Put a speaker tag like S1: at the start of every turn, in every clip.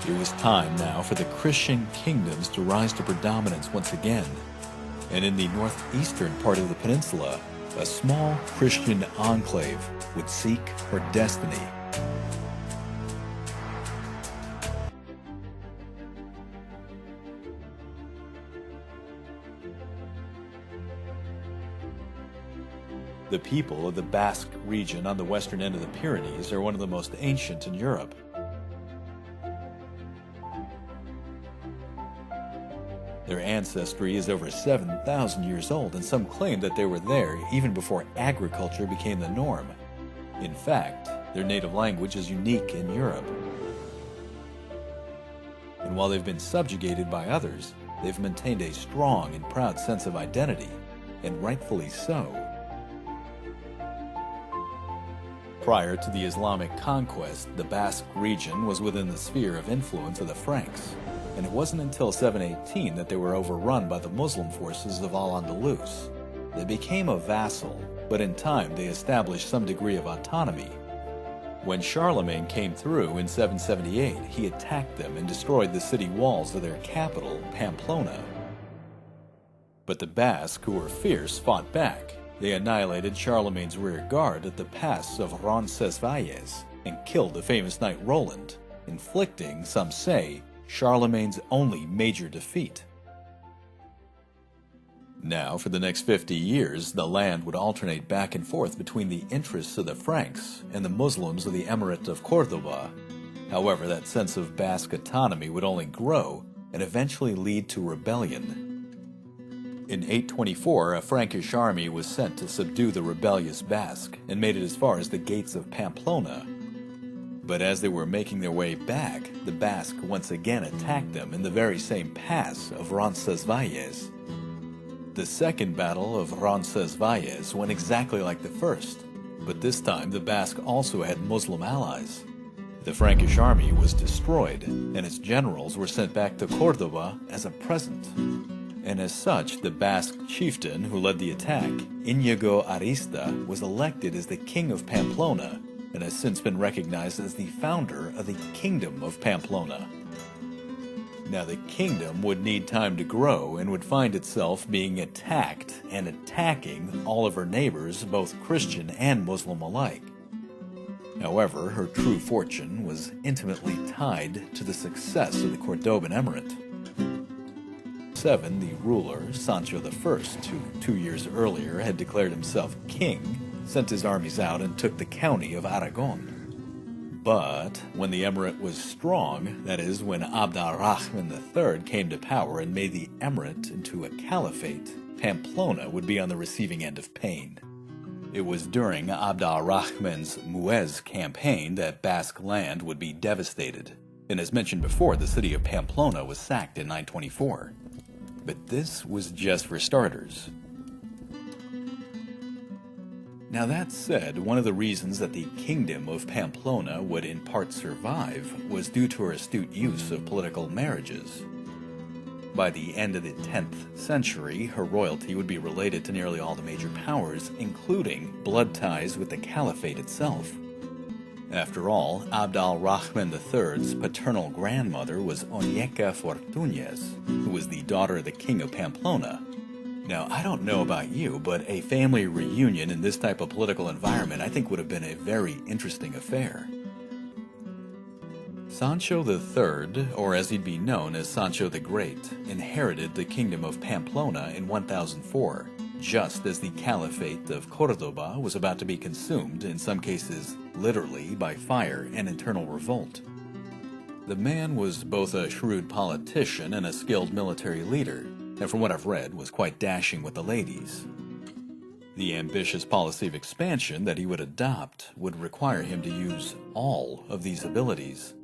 S1: It was time now for the Christian kingdoms to rise to predominance once again. And in the northeastern part of the peninsula, a small Christian enclave would seek for destiny. The people of the Basque region on the western end of the Pyrenees are one of the most ancient in Europe. Their ancestry is over 7,000 years old, and some claim that they were there even before agriculture became the norm. In fact, their native language is unique in Europe. And while they've been subjugated by others, they've maintained a strong and proud sense of identity, and rightfully so. Prior to the Islamic conquest, the Basque region was within the sphere of influence of the Franks, and it wasn't until 718 that they were overrun by the Muslim forces of Al-Andalus. They became a vassal, but in time they established some degree of autonomy. When Charlemagne came through in 778, he attacked them and destroyed the city walls of their capital, Pamplona. But the Basque, who were fierce, fought back. They annihilated Charlemagne's rear guard at the pass of Roncesvalles and killed the famous knight Roland, inflicting, some say, Charlemagne's only major defeat. Now, for the next 50 years, the land would alternate back and forth between the interests of the Franks and the Muslims of the Emirate of Córdoba. However, that sense of Basque autonomy would only grow and eventually lead to rebellion. In 824, a Frankish army was sent to subdue the rebellious Basque and made it as far as the gates of Pamplona. But as they were making their way back, the Basque once again attacked them in the very same pass of Roncesvalles. The second battle of Roncesvalles went exactly like the first, but this time the Basque also had Muslim allies. The Frankish army was destroyed, and its generals were sent back to Córdoba as a present. And as such, the Basque chieftain who led the attack, Íñigo Arista, was elected as the king of Pamplona, and has since been recognized as the founder of the Kingdom of Pamplona. Now, the kingdom would need time to grow and would find itself being attacked and attacking all of her neighbors, both Christian and Muslim alike. However, her true fortune was intimately tied to the success of the Cordoban Emirate. The ruler, Sancho I, who 2 years earlier had declared himself king, sent his armies out and took the county of Aragon. But when the emirate was strong, that is, when Abd al-Rahman III came to power and made the emirate into a caliphate, Pamplona would be on the receiving end of pain. It was during Abd al-Rahman's Muez campaign that Basque land would be devastated, and as mentioned before, the city of Pamplona was sacked in 924. But this was just for starters. Now that said, one of the reasons that the Kingdom of Pamplona would in part survive was due to her astute use of political marriages. By the end of the 10th century, her royalty would be related to nearly all the major powers, including blood ties with the Caliphate itself. After all, Abd al-Rahman III's paternal grandmother was Oñeca Fortuñez, who was the daughter of the King of Pamplona. Now, I don't know about you, but a family reunion in this type of political environment I think would have been a very interesting affair. Sancho III, or as he'd be known as Sancho the Great, inherited the Kingdom of Pamplona in 1004, just as the Caliphate of Córdoba was about to be consumed, in some cases literally by fire and internal revolt. The man was both a shrewd politician and a skilled military leader, and from what I've read, was quite dashing with the ladies. The ambitious policy of expansion that he would adopt would require him to use all of these abilities.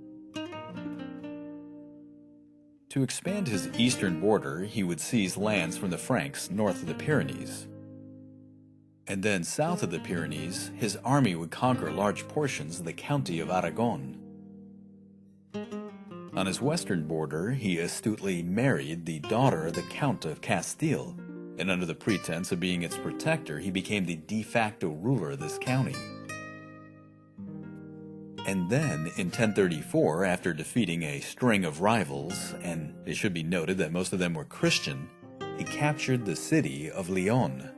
S1: To expand his eastern border, he would seize lands from the Franks north of the Pyrenees. And then south of the Pyrenees, his army would conquer large portions of the county of Aragon. On his western border, he astutely married the daughter of the Count of Castile, and under the pretense of being its protector, he became the de facto ruler of this county. And then, in 1034, after defeating a string of rivals, and it should be noted that most of them were Christian, he captured the city of Leon.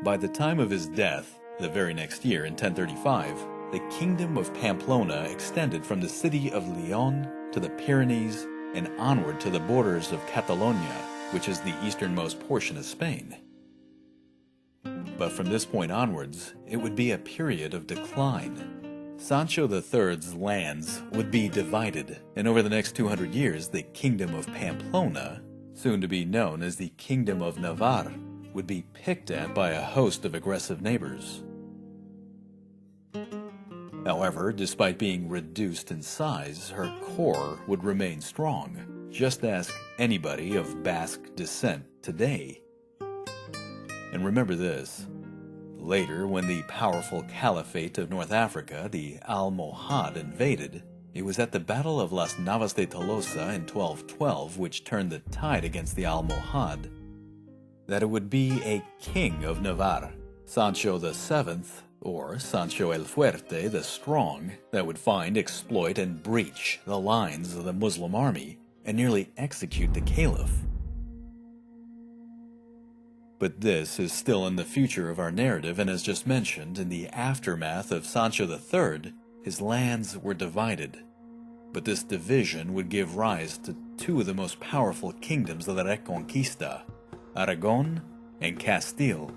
S1: By the time of his death, the very next year in 1035, the kingdom of Pamplona extended from the city of Leon to the Pyrenees and onward to the borders of Catalonia, which is the easternmost portion of Spain. But from this point onwards, it would be a period of decline. Sancho III's lands would be divided, and over the next 200 years, the Kingdom of Pamplona, soon to be known as the Kingdom of Navarre, would be picked at by a host of aggressive neighbors. However, despite being reduced in size, her core would remain strong. Just ask anybody of Basque descent today. And remember this. Later, when the powerful Caliphate of North Africa, the Almohad, invaded, it was at the Battle of Las Navas de Tolosa in 1212, which turned the tide against the Almohad, that it would be a king of Navarre, Sancho VII, or Sancho el Fuerte, the Strong, that would find, exploit, and breach the lines of the Muslim army and nearly execute the Caliph. But this is still in the future of our narrative, and as just mentioned, in the aftermath of Sancho III, his lands were divided. But this division would give rise to two of the most powerful kingdoms of the Reconquista, Aragon and Castile.